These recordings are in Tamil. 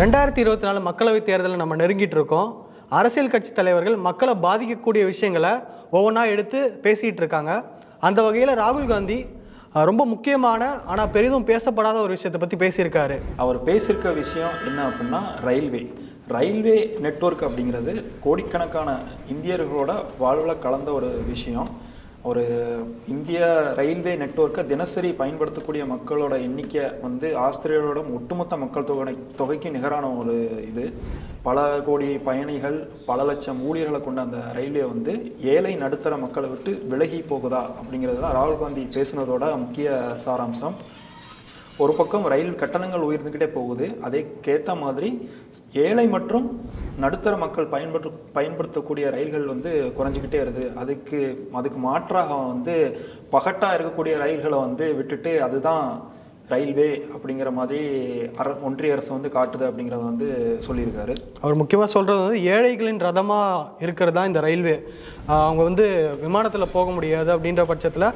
2024 மக்களவைத் தேர்தலில் நம்ம நெருங்கிட்டு இருக்கோம். அரசியல் கட்சி தலைவர்கள் மக்களை பாதிக்கக்கூடிய விஷயங்களை ஒவ்வொன்றா எடுத்து பேசிகிட்டு இருக்காங்க. அந்த வகையில் ராகுல் காந்தி ரொம்ப முக்கியமான ஆனால் பெரிதும் பேசப்படாத ஒரு விஷயத்தை பற்றி பேசியிருக்காரு. அவர் பேசியிருக்க விஷயம் என்ன அப்படின்னா ரயில்வே நெட்வொர்க் அப்படிங்கிறது கோடிக்கணக்கான இந்தியர்களோட வாழ்வில் கலந்த ஒரு விஷயம். ஒரு இந்திய ரயில்வே நெட்வொர்க்கை தினசரி பயன்படுத்தக்கூடிய மக்களோட எண்ணிக்கை ஆஸ்திரேலியாவோட ஒட்டுமொத்த மக்கள் தொகைக்கு நிகரான ஒரு இது. பல கோடி பயணிகள், பல லட்சம் ஊழியர்களை கொண்ட அந்த ரயில்வே ஏழை நடுத்தர மக்களை விட்டு விலகி போகுதா அப்படிங்கிறது தான் ராகுல் காந்தி பேசுனதோட முக்கிய சாராம்சம். ஒரு பக்கம் ரயில் கட்டணங்கள் உயர்ந்துக்கிட்டே போகுது, அதேக்கேற்ற மாதிரி ஏழை மற்றும் நடுத்தர மக்கள் பயன்படுத்தக்கூடிய ரயில்கள் குறைஞ்சிக்கிட்டே வருது. அதுக்கு மாற்றாக பகட்டா இருக்கக்கூடிய ரயில்களை விட்டுட்டு அதுதான் ரயில்வே அப்படிங்கிற மாதிரி ஒன்றிய அரசு காட்டுது அப்படிங்கிறத சொல்லியிருக்காரு. அவர் முக்கியமாக சொல்கிறது ஏழைகளின் ரதமாக இருக்கிறது தான் இந்த ரயில்வே. அவங்க விமானத்தில் போக முடியாது அப்படின்ற பட்சத்தில்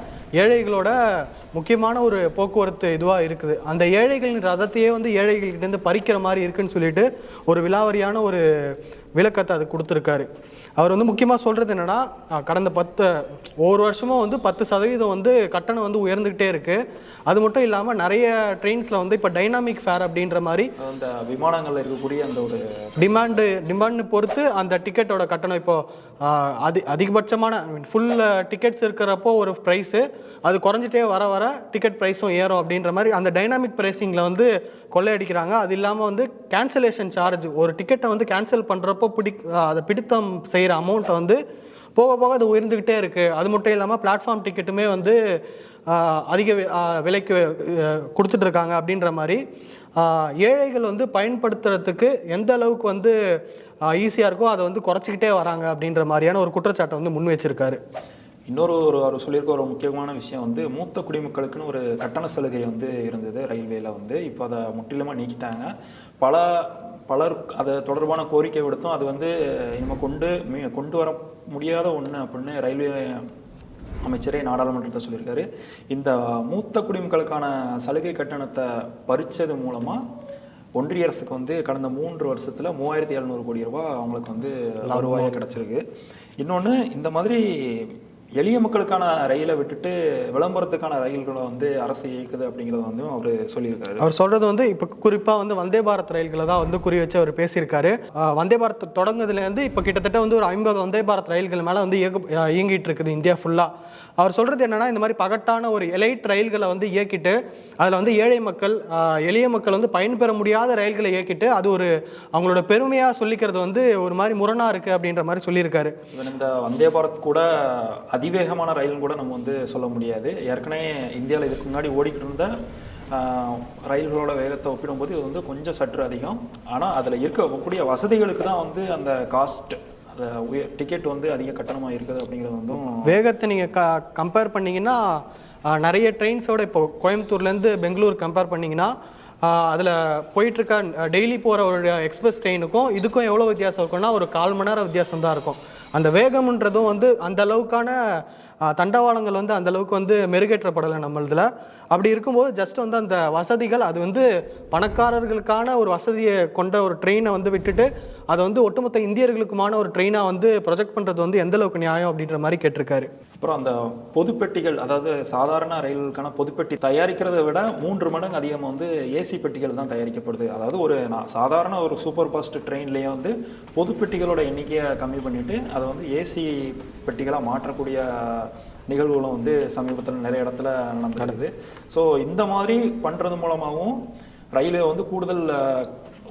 ஏழைகளோட முக்கியமான ஒரு போக்குவரத்து இதுவாக இருக்குது. அந்த ஏழைகளின் ரதத்தையே ஏழைகள்கிட்டேருந்து பறிக்கிற மாதிரி இருக்குன்னு சொல்லிட்டு ஒரு விலாவரியான ஒரு விளக்கத்தை அது கொடுத்துருக்காரு. அவர் முக்கியமாக சொல்கிறது என்னென்னா, கடந்த ஒவ்வொரு வருஷமும் 10% கட்டணம் உயர்ந்துக்கிட்டே இருக்குது. அது மட்டும் இல்லாமல் நிறைய ட்ரெயின்ஸில் இப்போ டைனாமிக் ஃபேர் அப்படின்ற மாதிரி அந்த விமானங்களில் இருக்கக்கூடிய அந்த ஒரு டிமாண்டு பொறுத்து அந்த டிக்கெட்டோட கட்டணம் இப்போது அதிகபட்சமான ஃபுல் டிக்கெட்ஸ் இருக்கிறப்போ ஒரு ப்ரைஸு, அது குறைஞ்சிட்டே வர டிக்கெட் ப்ரைஸும் ஏறும் அப்படின்ற மாதிரி அந்த டைனாமிக் ப்ரைஸிங்கில் கொள்ளையடிக்கிறாங்க. அது இல்லாமல் கேன்சலேஷன் சார்ஜ், ஒரு டிக்கெட்டை கேன்சல் பண்ணுறப்போ அதை பிடித்தம் செய்கிற அமௌண்ட்டை போக போக அது உயர்ந்துக்கிட்டே இருக்குது. அது மட்டும் இல்லாமல் பிளாட்ஃபார்ம் டிக்கெட்டுமே அதிக விலைக்கு கொடுத்துட்ருக்காங்க அப்படின்ற மாதிரி ஏழைகள் பயன்படுத்துறதுக்கு எந்த அளவுக்கு ஈஸியாக இருக்கோ அதை குறைச்சிக்கிட்டே வராங்க அப்படின்ற மாதிரியான ஒரு குற்றச்சாட்டை முன் வச்சிருக்காரு. அவர் சொல்லியிருக்க ஒரு முக்கியமான விஷயம் மூத்த குடிமக்களுக்குன்னு ஒரு கட்டண சலுகை இருந்தது ரயில்வேல. இப்போ அதை முற்றிலுமாக நீக்கிட்டாங்க. பலர் அதை தொடர்பான கோரிக்கை விடுத்தும் அது நம்ம கொண்டு வர முடியாத ஒன்று அப்படின்னு ரயில்வே அமைச்சரே நாடாளுமன்றத்தை சொல்லியிருக்காரு. இந்த மூத்த குடிமக்களுக்கான சலுகை கட்டணத்தை பறிச்சது மூலமாக ஒன்றிய அரசுக்கு கடந்த 3 வருஷத்தில் 3700 கோடி ரூபாய் அவங்களுக்கு வருவாயாக கிடச்சிருக்கு. இன்னொன்று, இந்த மாதிரி எளிய மக்களுக்கான ரயிலை விட்டுட்டு விளம்பரத்துக்கான ரயில்களை அரசு இயக்குது அப்படிங்கிறத அவர் சொல்லியிருக்காரு. அவர் சொல்றது இப்போ குறிப்பாக வந்தே பாரத் ரயில்களை தான் குறி வச்சு அவர் பேசியிருக்காரு. வந்தே பாரத் தொடங்குதுலேருந்து இப்போ கிட்டத்தட்ட ஒரு 50 வந்தே பாரத் ரயில்கள் மேலே இயங்கிட்டு இருக்குது இந்தியா ஃபுல்லாக. அவர் சொல்கிறது என்னென்னா, இந்த மாதிரி பகட்டான ஒரு எலைட் ரயில்களை இயக்கிட்டு அதில் ஏழை மக்கள், எளிய மக்கள் பயன்பெற முடியாத ரயில்களை இயக்கிட்டு அது ஒரு அவங்களோட பெருமையாக சொல்லிக்கிறது ஒரு மாதிரி முரணாக இருக்குது அப்படின்ற மாதிரி சொல்லியிருக்காரு. இந்த வந்தே பாரத் கூட அதிவேகமான ரயில் கூட நம்ம சொல்ல முடியாது. ஏற்கனவே இந்தியாவில் இதுக்கு முன்னாடி ஓடிக்கிட்டு இருந்த ரயில்களோட வேகத்தை ஒப்பிடும்போது இது கொஞ்சம் சற்று அதிகம். ஆனால் அதில் இருக்கக்கூடிய வசதிகளுக்கு தான் அந்த காஸ்ட், டிக்கெட் அதிக கட்டணமாக இருக்குது அப்படிங்கிறது வேகத்தை நீங்கள் கம்பேர் பண்ணிங்கன்னா நிறைய ட்ரெயின்ஸோட இப்போ கோயம்புத்தூர்லேருந்து பெங்களூர் கம்பேர் பண்ணிங்கன்னா அதில் போயிட்டுருக்க டெய்லி போகிற ஒரு எக்ஸ்பிரஸ் ட்ரெயினுக்கும் இதுக்கும் எவ்வளோ வித்தியாசம் இருக்குன்னா ஒரு 1/4 மணி நேரம் வித்தியாசம் தான் இருக்கும். அந்த வேகம்ன்றதும் அந்த அளவுக்கான தண்டவாளங்கள் அந்த அளவுக்கு மெருகேற்றப்படலை நம்மளதில். அப்படி இருக்கும்போது ஜஸ்ட் அந்த வசதிகள் அது பணக்காரர்களுக்கான ஒரு வசதியை கொண்ட ஒரு ட்ரெயினை விட்டுட்டு அதை ஒட்டுமொத்த இந்தியர்களுக்குமான ஒரு ட்ரெயினாக ப்ரொஜெக்ட் பண்ணுறது எந்த அளவுக்கு நியாயம் அப்படின்ற மாதிரி கேட்டிருக்காரு. அப்புறம் அந்த பொதுப்பெட்டிகள், அதாவது சாதாரண ரயில்களுக்கான பொதுப்பெட்டி தயாரிக்கிறத விட 3 மடங்கு அதிகமாக ஏசி பெட்டிகள் தான் தயாரிக்கப்படுது. அதாவது ஒரு சாதாரண ஒரு சூப்பர் ஃபாஸ்ட் ட்ரெயின்லேயே பொதுப்பெட்டிகளோட எண்ணிக்கையை கம்மி பண்ணிட்டு அதை ஏசி பெட்டிகளாக மாற்றக்கூடிய நிகழ்வுகளும் சமீபத்தில் நிறைய இடத்துல நடந்துடுது. ஸோ இந்த மாதிரி பண்ணுறது மூலமாகவும் ரயில்வே கூடுதல்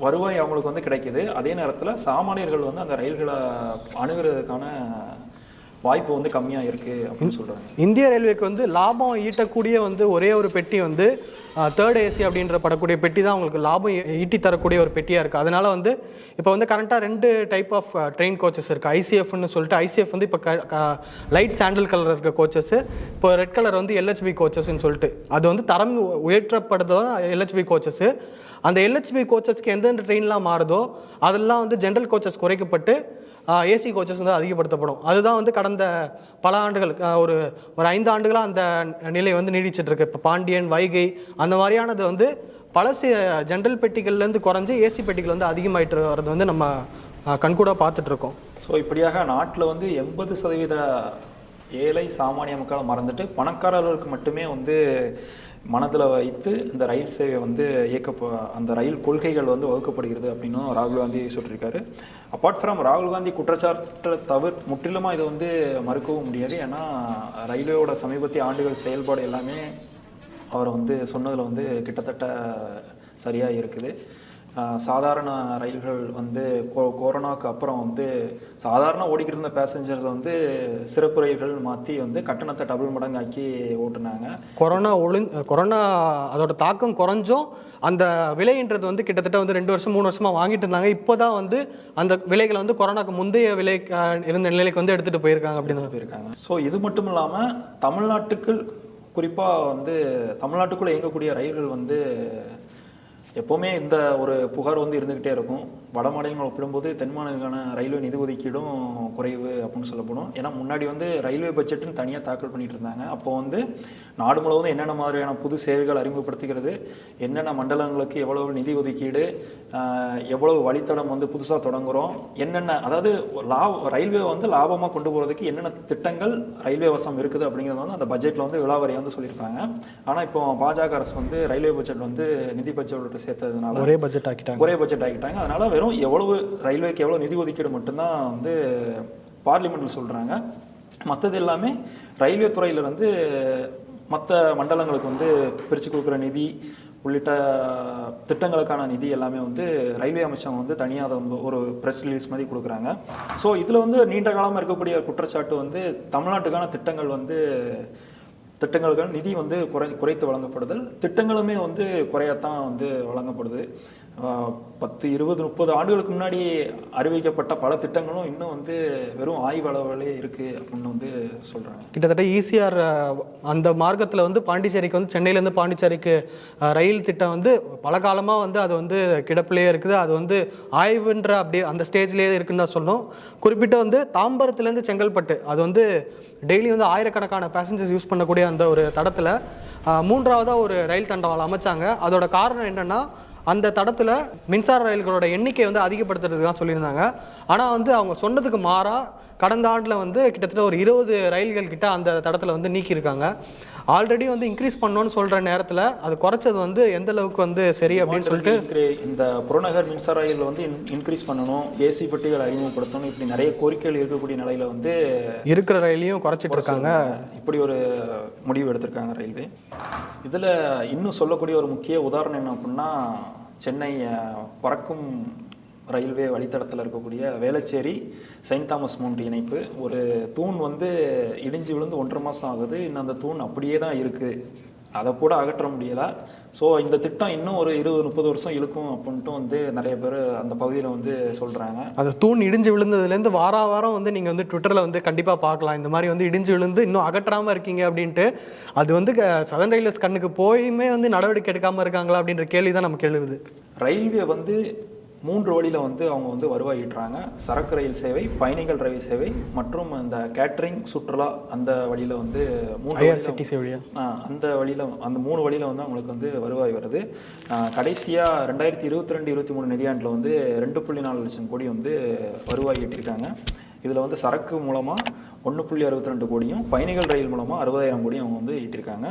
வருவாய் அவங்களுக்கு கிடைக்குது. அதே நேரத்தில் சாமானியர்கள் அந்த ரயில்களை அணுகிறதுக்கான வாய்ப்பு கம்மியாக இருக்குது அப்படின்னு சொல்கிறாங்க. இந்திய ரயில்வேக்கு லாபம் ஈட்டக்கூடிய ஒரே ஒரு பெட்டி தேர்ட் ஏசி அப்படின்ற படக்கூடிய பெட்டி தான் அவங்களுக்கு லாபம் ஈட்டி தரக்கூடிய ஒரு பெட்டியாக இருக்குது. அதனால் இப்போ கரண்ட்டாக 2 டைப் ஆஃப் ட்ரெயின் கோச்சஸ் இருக்குது. ஐசிஎஃப்னு சொல்லிட்டு ஐசிஎஃப் இப்போ லைட் சாண்டில் கலர் இருக்க கோச்சஸ், இப்போ ரெட் கலர் எல்ஹெச்பி கோச்சஸ்ன்னு சொல்லிட்டு அது தரம் உயர்த்தப்படுறது எல்ஹெச்பி கோச்சஸ். அந்த எல்ஹெச்பி கோச்சஸ்க்கு எந்தெந்த ட்ரெயின்லாம் மாறுதோ அதெல்லாம் ஜென்ரல் கோச்சஸ் குறைக்கப்பட்டு ஏசி கோச்சஸ் அதிகப்படுத்தப்படும். அதுதான் கடந்த பல ஆண்டுகள், ஒரு 5 ஆண்டுகளாக அந்த நிலை நீடிச்சிட்டு இருக்கு. இப்போ பாண்டியன், வைகை அந்த மாதிரியானது பல ஜென்ரல் பெட்டிகள்லேருந்து குறைஞ்சி ஏசி பெட்டிகள் வந்து அதிகமாயிட்டு வர்றது வந்து நம்ம கண்கூட பார்த்துட்ருக்கோம். ஸோ இப்படியாக நாட்டில் வந்து 80% ஏழை சாமானிய மக்களை மறந்துட்டு பணக்காரர்களுக்கு மட்டுமே வந்து மனதில் வைத்து இந்த ரயில் சேவை வந்து அந்த ரயில் கொள்கைகள் வந்து வகுக்கப்படுகிறது அப்படின்னும் ராகுல் காந்தி சொல்லியிருக்காரு. அப்பார்ட் ஃப்ரம் ராகுல் காந்தி குற்றச்சாட்டை முற்றிலுமாக இதை வந்து மறுக்கவும் முடியாது. ஏன்னா ரயில்வேயோட சமீபத்திய ஆண்டுகள் செயல்பாடு எல்லாமே அவர் வந்து சொன்னதில் வந்து கிட்டத்தட்ட சரியாக இருக்குது. சாதாரண ரயில்கள் வந்து கொரோனாவுக்கு அப்புறம் வந்து சாதாரண ஓடிக்கிட்டு இருந்த பேசஞ்சர்ஸ் வந்து சிறப்பு ரயில்கள் மாற்றி வந்து கட்டணத்தை டபுள் மடங்கு ஆக்கி ஓட்டுனாங்க. கொரோனா அதோட தாக்கம் குறைஞ்சும் அந்த விலைன்றது வந்து கிட்டத்தட்ட வந்து 2 வருஷம் 3 வருஷமாக வாங்கிட்டு இருந்தாங்க. இப்போ தான் வந்து அந்த விலைகளை வந்து கொரோனாக்கு முந்தைய விலை இருந்த நிலைக்கு வந்து எடுத்துகிட்டு போயிருக்காங்க அப்படின்னு போயிருக்காங்க. ஸோ இது மட்டும் இல்லாமல் தமிழ்நாட்டுக்கு குறிப்பாக வந்து தமிழ்நாட்டுக்குள்ளே இயங்கக்கூடிய ரயில்கள் வந்து எப்போவுமே இந்த ஒரு புகார் வந்து இருந்துக்கிட்டே இருக்கும். வட மாநிலங்கள் ஒப்பிடும்போது தென் மாநிலங்களுக்கான ரயில்வே நிதி ஒதுக்கீடும் குறைவு அப்படின்னு சொல்லப்படும். ஏன்னா முன்னாடி வந்து ரயில்வே பட்ஜெட்டுன்னு தனியாக தாக்கல் பண்ணிட்டு இருந்தாங்க. அப்போ வந்து நாடு முழுவதும் என்னென்ன மாதிரியான புது சேவைகள் அறிமுகப்படுத்துகிறது, என்னென்ன மண்டலங்களுக்கு எவ்வளவு நிதி ஒதுக்கீடு, எவ்வளவு வழித்தடம் வந்து புதுசாக தொடங்குகிறோம், என்னென்ன அதாவது ரயில்வே வந்து லாபமாக கொண்டு போகிறதுக்கு என்னென்ன திட்டங்கள் ரயில்வே வசம் இருக்குது அப்படிங்கிறது வந்து அந்த பட்ஜெட்டில் வந்து விலாவரியாக வந்து சொல்லியிருப்பாங்க. ஆனால் இப்போ பாஜக அரசு வந்து ரயில்வே பட்ஜெட் வந்து நிதி பட்ஜெட் சேர்த்ததுனால ஒரே பட்ஜெட் ஆக்கிட்டாங்க. அதனால வெறும் எவ்வளவு ரயில்வேக்கு எவ்வளவு நிதி ஒதுக்கீடு மட்டும்தான் வந்து பார்லிமெண்ட்ல சொல்றாங்க. மற்றது எல்லாமே ரயில்வே துறையில இருந்து மற்ற மண்டலங்களுக்கு வந்து பிரிச்சு கொடுக்குற நிதி உள்ளிட்ட திட்டங்களுக்கான நிதி எல்லாமே வந்து ரயில்வே அமைச்சகம் வந்து தனியாக அதை வந்து ஒரு ப்ரெஸ் ரிலீஸ் மாதிரி கொடுக்குறாங்க. ஸோ இதில் வந்து நீண்ட காலமாக இருக்கக்கூடிய குற்றச்சாட்டு வந்து தமிழ்நாட்டுக்கான திட்டங்களுக்கான நிதி வந்து குறைத்து வழங்கப்படுதல், திட்டங்களுமே வந்து குறையத்தான் வந்து வழங்கப்படுது. 10, 20, 30 ஆண்டுகளுக்கு முன்னாடி அறிவிக்கப்பட்ட பல திட்டங்களும் இன்னும் வந்து வெறும் ஆய்வு அளவிலே இருக்கு அப்படின்னு வந்து சொல்றாங்க. கிட்டத்தட்ட ஈசிஆர் அந்த மார்க்கத்தில் வந்து பாண்டிச்சேரிக்கு வந்து சென்னையிலேருந்து பாண்டிச்சேரிக்கு ரயில் திட்டம் வந்து பல காலமாக வந்து அது வந்து கிடப்பிலேயே இருக்குது. அது வந்து ஆய்வுன்ற அப்படியே அந்த ஸ்டேஜ்லேயே இருக்குன்னு தான் சொல்லணும். குறிப்பிட்ட வந்து தாம்பரத்துலேருந்து செங்கல்பட்டு அது வந்து டெய்லி வந்து ஆயிரக்கணக்கான பேசஞ்சர்ஸ் யூஸ் பண்ணக்கூடிய அந்த ஒரு தடத்தில் 3ஆவதாக ஒரு ரயில் தண்டவாளம் அமைச்சாங்க. அதோட காரணம் என்னென்னா அந்த தடத்தில் மின்சார ரயில்களோட எண்ணிக்கை வந்து அதிகப்படுத்துறதுக்கு தான் சொல்லியிருந்தாங்க. ஆனால் வந்து அவங்க சொன்னதுக்கு மாறாக கடந்த ஆண்டில் வந்து கிட்டத்தட்ட ஒரு 20 ரயில்கள் கிட்ட அந்த தடத்தில் வந்து நீக்கியிருக்காங்க. ஆல்ரெடி வந்து இன்க்ரீஸ் பண்ணோன்னு சொல்கிற நேரத்தில் அது குறைச்சது வந்து எந்த அளவுக்கு வந்து சரி அப்படின்னு சொல்லிட்டு இந்த புறநகர் மின்சார ரயில் வந்து இன்க்ரீஸ் பண்ணணும், ஏசி பெட்டிகள் அறிமுகப்படுத்தணும், இப்படி நிறைய கோரிக்கைகள் இருக்கக்கூடிய நிலையில் வந்து இருக்கிற ரயிலையும் குறைச்சிட்டு இருக்காங்க. இப்படி ஒரு முடிவு எடுத்திருக்காங்க ரயில்வே. இதில் இன்னும் சொல்லக்கூடிய ஒரு முக்கிய உதாரணம் என்ன அப்படின்னா சென்னை பறக்கும் ரயில்வே வழித்தடத்தில் இருக்கக்கூடிய வேளச்சேரி செயின்ட் தாமஸ் மவுண்ட் இணைப்பு. ஒரு தூண் வந்து இடிஞ்சு விழுந்து 1.5 மாதம் ஆகுது. இன்னும் அந்த தூண் அப்படியே தான் இருக்குது, அதை கூட அகற்ற முடியலை. ஸோ இந்த திட்டம் இன்னும் ஒரு 20-30 வருஷம் இழுக்கும் அப்படின்ட்டு வந்து நிறைய பேர் அந்த பகுதியில் வந்து சொல்கிறாங்க. அந்த தூண் இடிஞ்சு விழுந்ததுலேருந்து வாரம் வந்து நீங்கள் வந்து ட்விட்டரில் வந்து கண்டிப்பாக பார்க்கலாம். இந்த மாதிரி வந்து இடிஞ்சு விழுந்து இன்னும் அகற்றாமல் இருக்கீங்க அப்படின்ட்டு. அது வந்து சதர்ன் ரயில்வேஸ் கண்ணுக்கு போயுமே வந்து நடவடிக்கை எடுக்காமல் இருக்காங்களா அப்படின்ற கேள்வி தான் நமக்கு எழுது. ரயில்வே வந்து 3 வழியில் வந்து அவங்க வந்து வருவாய் ஈட்டுறாங்க. சரக்கு ரயில் சேவை, பயணிகள் ரயில் சேவை மற்றும் இந்த கேட்டரிங் சுற்றுலா அந்த வழியில் வந்து அந்த வழியில் அந்த 3 வழியில் வந்து அவங்களுக்கு வந்து வருவாய் வருது. கடைசியாக 2022-23 நிதியாண்டில் வந்து 2.4 லட்சம் கோடி வந்து வருவாய் ஈட்டிருக்காங்க. இதில் வந்து சரக்கு மூலமாக 1.62 கோடியும் பயணிகள் ரயில் மூலமாக 60,000 கோடியும் அவங்க வந்து ஈட்டிருக்காங்க.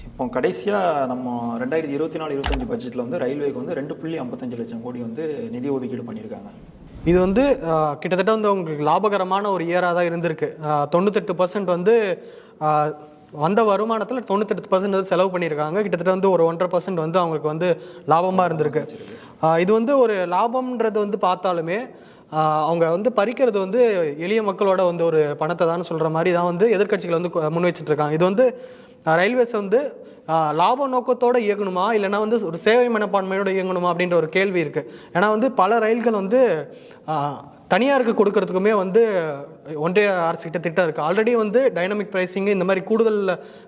இப்போ கடைசியாக நம்ம 2024-25 பட்ஜெட்டில் வந்து ரயில்வேக்கு வந்து 2.55 லட்சம் கோடி வந்து நிதி ஒதுக்கீடு பண்ணியிருக்காங்க. இது வந்து கிட்டத்தட்ட வந்து உங்களுக்கு லாபகரமான ஒரு இயராக தான் இருந்திருக்கு. 98% வந்து அந்த வருமானத்தில் 98% வந்து செலவு பண்ணியிருக்காங்க. கிட்டத்தட்ட வந்து ஒரு 1.5% வந்து அவங்களுக்கு வந்து லாபமாக இருந்திருக்கு. இது வந்து ஒரு லாபம்ன்றது வந்து பார்த்தாலுமே அவங்க வந்து பறிக்கிறது வந்து எளிய மக்களோட வந்து ஒரு பணத்தை தான் சொல்கிற மாதிரி தான் வந்து எதிர்கட்சிகள் வந்து முன் வச்சுட்டு இருக்காங்க. இது வந்து ரயில்வேஸ் வந்து லாப நோக்கத்தோடு இயங்கணுமா இல்லைனா வந்து ஒரு சேவை மனப்பான்மையோடு இயங்கணுமா அப்படின்ற ஒரு கேள்வி இருக்குது. ஏன்னா வந்து பல ரயில்கள் வந்து தனியாருக்கு கொடுக்கறதுக்குமே வந்து ஒன்றிய அரசுகிட்ட திட்டம் இருக்குது. ஆல்ரெடி வந்து டைனமிக் ப்ரைஸிங்கு இந்த மாதிரி கூடுதல்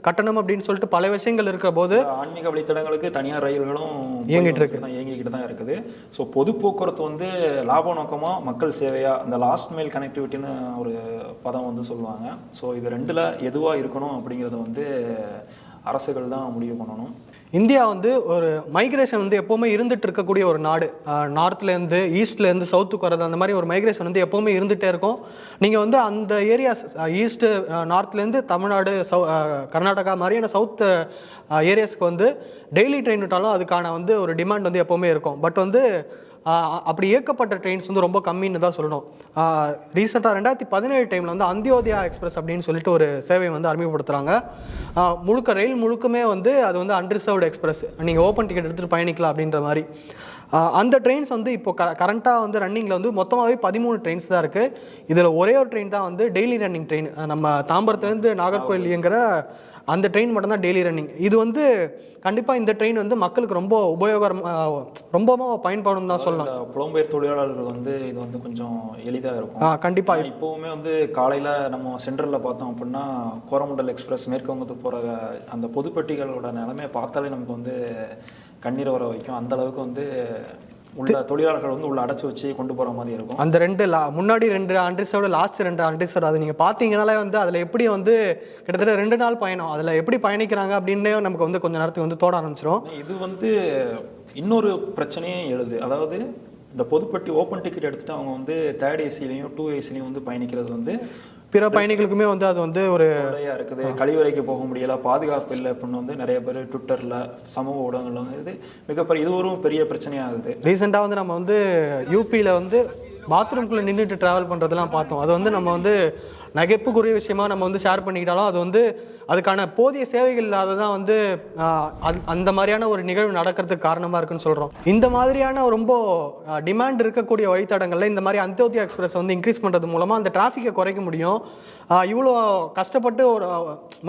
கட்டணம் அப்படின்னு சொல்லிட்டு பல விஷயங்கள் இருக்கிற போது ஆன்மீக வழித்தடங்களுக்கு தனியார் ரயில்களும் இயங்கிக்கிட்டு தான் இருக்குது. ஸோ பொது போக்குவரத்து வந்து லாப நோக்கமாக மக்கள் சேவையாக அந்த லாஸ்ட் மைல் கனெக்டிவிட்டின்னு ஒரு பதம் வந்து சொல்லுவாங்க. ஸோ இது ரெண்டில் எதுவாக இருக்கணும் அப்படிங்கிறத வந்து அரசுகள் தான் முடிவு பண்ணணும். இந்தியா வந்து ஒரு மைக்ரேஷன் வந்து எப்போவுமே இருந்துட்டு இருக்கக்கூடிய ஒரு நாடு. நார்த்லேருந்து ஈஸ்ட்லேருந்து சவுத்துக்கு வர்றது அந்த மாதிரி ஒரு மைக்ரேஷன் வந்து எப்போவுமே இருந்துகிட்டே இருக்கும். நீங்கள் வந்து அந்த ஏரியாஸ் ஈஸ்ட்டு நார்த்லேருந்து தமிழ்நாடு கர்நாடகா மாதிரியான சவுத் ஏரியாஸ்க்கு வந்து டெய்லி ட்ரெயின் விட்டாலும் அதுக்கான வந்து ஒரு டிமாண்ட் வந்து எப்போவுமே இருக்கும். பட் வந்து அப்படி இயக்கப்பட்ட ட்ரெயின்ஸ் வந்து ரொம்ப கம்மின்னு தான் சொல்லணும். ரீசெண்டாக 2017 டைமில் வந்து அந்தியோதயா எக்ஸ்பிரஸ் அப்படின்னு சொல்லிட்டு ஒரு சேவை வந்து அறிமுகப்படுத்துகிறாங்க. ரயில் முழுக்குமே வந்து அது வந்து அன்ரிசர்வ்டு எக்ஸ்பிரஸ், நீங்கள் ஓப்பன் டிக்கெட் எடுத்துகிட்டு பயணிக்கலாம் அப்படின்ற மாதிரி. அந்த ட்ரெயின்ஸ் வந்து இப்போ கரண்ட்டாக வந்து ரன்னிங்கில் வந்து மொத்தமாகவே 13 ட்ரெயின்ஸ் தான் இருக்குது. இதில் ஒரே ஒரு ட்ரெயின் தான் வந்து டெய்லி ரன்னிங் ட்ரெயின். நம்ம தாம்பரத்துலேருந்து நாகர்கோவில் இயங்குற அந்த ட்ரெயின் மட்டும்தான் டெய்லி ரன்னிங். இது வந்து கண்டிப்பாக இந்த ட்ரெயின் வந்து மக்களுக்கு ரொம்ப ரொம்பவும் பயன்படும் தான் சொல்லலாம். புலம்பெயர் தொழிலாளர்கள் வந்து இது வந்து கொஞ்சம் எளிதாக இருக்கும். கண்டிப்பாக இப்போவுமே வந்து காலையில் நம்ம சென்ட்ரலில் பார்த்தோம் அப்படின்னா கோரமண்டல் எக்ஸ்பிரஸ் மேற்கு வங்கத்துக்கு போகிற அந்த பொதுப்பெட்டிகளோட நிலைமையை பார்த்தாலே நமக்கு வந்து கண்ணீர் வர வைக்கும். அந்த அளவுக்கு வந்து உள்ள தொழிலாளர்கள் வந்து உள்ள அடைச்சி வச்சு கொண்டு போகிற மாதிரி இருக்கும். அந்த முன்னாடி 2 அன்ரிசர்வ்டு, லாஸ்ட் 2 அன்ரிசர்வ்டு, அது நீங்கள் பார்த்தீங்கனாலே வந்து அதில் எப்படி வந்து கிட்டத்தட்ட 2 நாள் பயணம், அதில் எப்படி பயணிக்கிறாங்க அப்படின்னு நமக்கு வந்து கொஞ்சம் நேரத்துக்கு வந்து தோட ஆரம்பிச்சிடும். இது வந்து இன்னொரு பிரச்சனையும் எழுது. அதாவது இந்த பொதுப்பட்டி ஓப்பன் டிக்கெட் எடுத்துகிட்டு அவங்க வந்து 3rd ஏசிலையும் 2 ஏசிலையும் வந்து பயணிக்கிறது வந்து பிற பயணிகளுக்குமே வந்து அது வந்து ஒரு இருக்குது. கழிவறைக்கு போக முடியல, பாதுகாப்பு இல்லை அப்படின்னு வந்து நிறைய பேர் ட்விட்டரில் சமூக ஊடகங்களில் வந்து இது மிகப்பெரிய இது ஒரு பெரிய பிரச்சனையாகுது. ரீசெண்டாக வந்து நம்ம வந்து யூபியில் வந்து பாத்ரூம்குள்ளே நின்றுட்டு ட்ராவல் பண்ணுறதெல்லாம் பார்த்தோம். அது வந்து நம்ம வந்து நகைப்புக்குரிய விஷயமா நம்ம வந்து ஷேர் பண்ணிக்கிட்டாலும் அது வந்து அதுக்கான போதிய சேவைகள் இல்லாததான் வந்து அந்த மாதிரியான ஒரு நிகழ்வு நடக்கிறதுக்கு காரணமாக இருக்குன்னு சொல்கிறோம். இந்த மாதிரியான ரொம்ப டிமாண்ட் இருக்கக்கூடிய வழித்தடங்களில் இந்த மாதிரி அந்தியோதயா எக்ஸ்பிரஸ் வந்து இன்க்ரீஸ் பண்ணுறது மூலமாக அந்த டிராஃபிக்கை குறைக்க முடியும். இவ்வளோ கஷ்டப்பட்டு ஒரு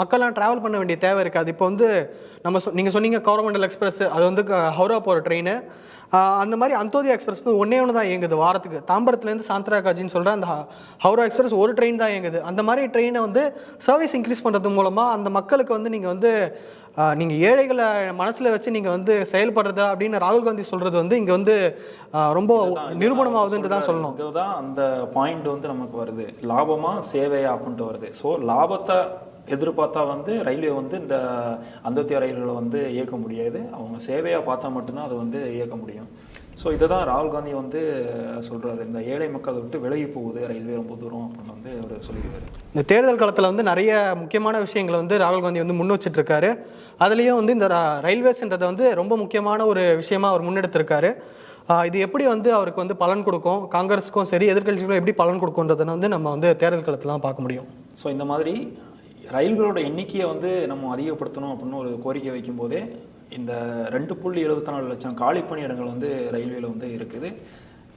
மக்கள்லாம் ட்ராவல் பண்ண வேண்டிய தேவை இருக்காது. இப்போ வந்து நீங்கள் சொன்னீங்க கோரமண்டல் எக்ஸ்பிரஸ், அது வந்து ஹவுரா போகிற ட்ரெயின். அந்த மாதிரி அந்தியோதயா எக்ஸ்பிரஸ் வந்து ஒன்று தான் இயங்குது வாரத்துக்கு. தாம்பரத்துலேருந்து சாந்திராகாஜின்னு சொல்கிற அந்த ஹவுரா எக்ஸ்பிரஸ் ஒரு ட்ரெயின் தான் இயங்குது. அந்த மாதிரி ட்ரெயினை வந்து சர்வீஸ் இன்க்ரீஸ் பண்ணுறது மூலமாக அந்த மக்களுக்கு வந்து நீங்கள் ஏழைகளை மனசில் வச்சு நீங்கள் வந்து செயல்படுறதா அப்படின்னு ராகுல் காந்தி சொல்கிறது வந்து இங்கே வந்து ரொம்ப நிரூபணமாகுதுன்ட்டு தான் சொல்லணும். இதுதான் அந்த பாயிண்ட் வந்து நமக்கு வருது, லாபமாக சேவையா அப்படின்ட்டு வருது. ஸோ லாபத்தை எதிர்பார்த்தா வந்து ரயில்வே வந்து இந்த அந்தியோதயா ரயில்களை வந்து இயக்க முடியாது. அவங்க சேவையாக பார்த்தா மட்டும்தான் அதை வந்து இயக்க முடியும். ஸோ இதை தான் ராகுல் காந்தி வந்து சொல்கிறாரு, இந்த ஏழை மக்கள் விட்டு விலகி போகுது ரயில்வே ரொம்ப தூரம் அப்படின்னு வந்து அவர் சொல்லியிருக்காரு. இந்த தேர்தல் காலத்தில் வந்து நிறைய முக்கியமான விஷயங்களை வந்து ராகுல் காந்தி வந்து முன் வச்சிட்ருக்காரு. அதுலேயும் வந்து இந்த ரயில்வேஸ்ன்றதை வந்து ரொம்ப முக்கியமான ஒரு விஷயமா அவர் முன்னெடுத்திருக்காரு. இது எப்படி வந்து அவருக்கு வந்து பலன் கொடுக்கும், காங்கிரஸுக்கும் சரி எதிர்கட்சிகளும் எப்படி பலன் கொடுக்குன்றதை வந்து நம்ம வந்து தேர்தல் காலத்திலாம் பார்க்க முடியும். ஸோ இந்த மாதிரி ரயில்களோட எண்ணிக்கையை வந்து நம்ம அதிகப்படுத்தணும் அப்படின்னு ஒரு கோரிக்கை வைக்கும் போதே இந்த 2.74 லட்சம் காலி பணியிடங்கள் வந்து ரயில்வேல வந்து இருக்குது.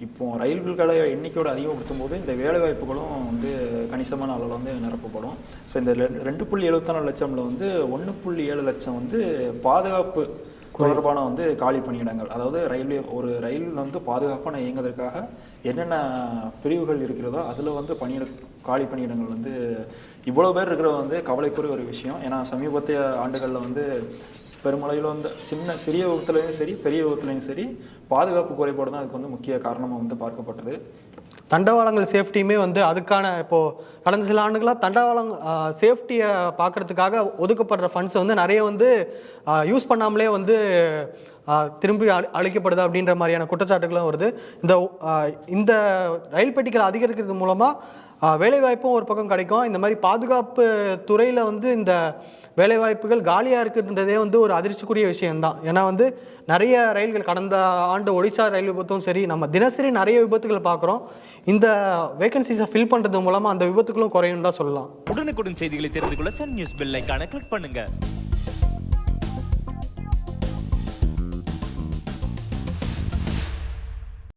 இப்போ ரயில்களை எண்ணிக்கையோட அதிகப்படுத்தும் போது இந்த வேலைவாய்ப்புகளும் வந்து கணிசமான அளவில் வந்து நிரப்பப்படும். ஸோ இந்த 2.74 லட்சம்ல வந்து 1.7 லட்சம் வந்து பாதுகாப்பு தொடர்பான வந்து காலி பணியிடங்கள். அதாவது ஒரு ரயில் வந்து பாதுகாப்பான இயங்குவதற்காக என்னென்ன பிரிவுகள் இருக்கிறதோ அதில் வந்து காலி பணியிடங்கள் வந்து இவ்வளோ பேர் இருக்கிறது வந்து கவலைக்குரிய ஒரு விஷயம். ஏன்னா சமீபத்திய ஆண்டுகளில் வந்து பெருமளவில் வந்து சிறிய விபத்துலையும் சரி பெரிய விபத்துலையும் சரி பாதுகாப்பு குறைபாடு தான் அதுக்கு வந்து முக்கிய காரணமாக வந்து பார்க்கப்பட்டது. தண்டவாளங்கள் சேஃப்டியுமே வந்து அதுக்கான இப்போது கடந்த சில ஆண்டுகளாக தண்டவாளம் சேஃப்டியை பார்க்குறதுக்காக ஒதுக்கப்படுற ஃபண்ட்ஸ் வந்து நிறைய வந்து யூஸ் பண்ணாமலே வந்து திரும்பி அளிக்கப்படுது அப்படின்ற மாதிரியான குற்றச்சாட்டுகளும் வருது. இந்த ரயில் பெட்டிகள் அதிகரிக்கிறது மூலமாக வேலைவாய்ப்பும் ஒரு பக்கம் கிடைக்கும். இந்த மாதிரி பாதுகாப்பு துறையில் வந்து இந்த வேலைவாய்ப்புகள் காலியாக இருக்குன்றதே வந்து ஒரு அதிர்ச்சிக்குரிய விஷயம்தான். ஏன்னா வந்து நிறைய ரயில்கள் கடந்த ஆண்டு ஒடிசா ரயில் விபத்தும் சரி, நம்ம தினசரி நிறைய விபத்துகள் பார்க்குறோம். இந்த வேகன்சிஸை ஃபில் பண்ணுறது மூலமாக அந்த விபத்துகளும் குறையும் தான் சொல்லலாம். உடனுக்குடன் செய்திகளை தெரிந்து கொள்ள சன் நியூஸ் பெல் ஐகானை கிளிக் பண்ணுங்க.